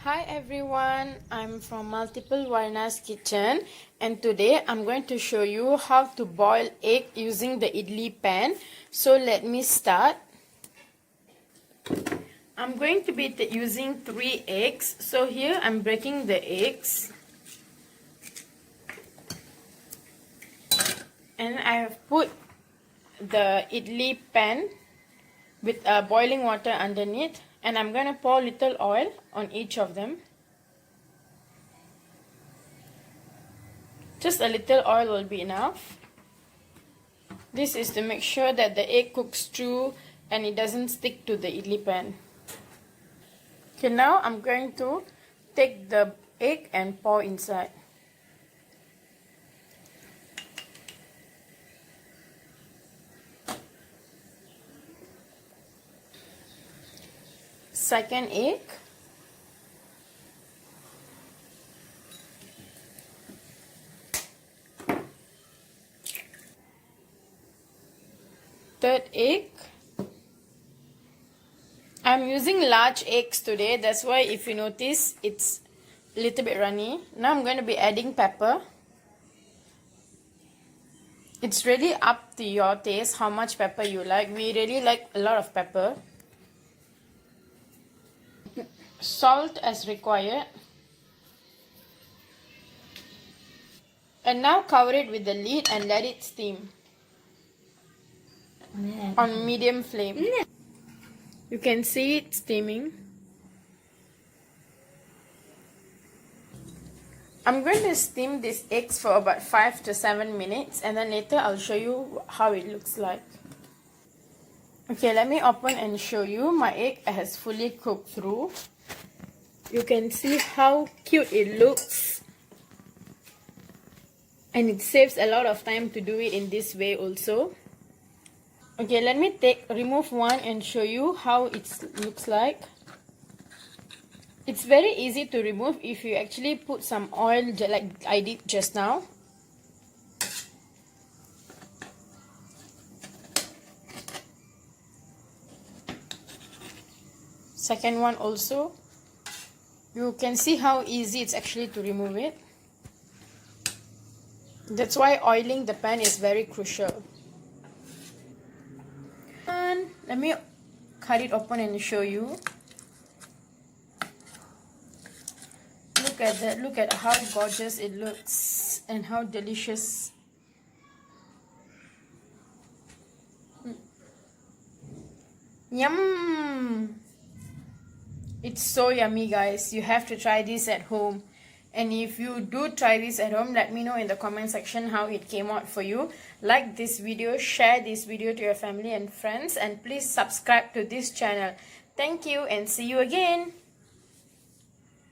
Hi everyone, I'm from Multiplewarnas kitchen and today I'm going to show you how to boil egg using the idli pan. So let me start. I'm going to be using 3 eggs. So here I'm breaking the eggs. And I have put the idli pan with boiling water underneath. And I'm going to pour little oil on each of them. Just a little oil will be enough. This is to make sure that the egg cooks through and it doesn't stick to the idli pan. Okay, now I'm going to take the egg and pour inside. Second egg. Third egg. I'm using large eggs today, that's why if you notice it's a little bit runny. Now I'm going to be adding pepper. It's really up to your taste how much pepper you like. We really like a lot of pepper. Salt as required. And now cover it with the lid and let it steam on medium flame. You can see it steaming. I'm going to steam these eggs for about 5 to 7 minutes and then later I'll show you how it looks like. Okay, let me open and show you. My egg has fully cooked through. You can see how cute it looks. And it saves a lot of time to do it in this way also. Okay, let me remove one and show you how it looks like. It's very easy to remove if you actually put some oil like I did just now. Second one also. You can see how easy it's actually to remove it. That's why oiling the pan is very crucial. And let me cut it open and show you. Look at that. Look at how gorgeous it looks and how delicious. Yum! It's so yummy, guys. You have to try this at home. And if you do try this at home, let me know in the comment section how it came out for you. Like this video, share this video to your family and friends, and please subscribe to this channel. Thank you and see you again.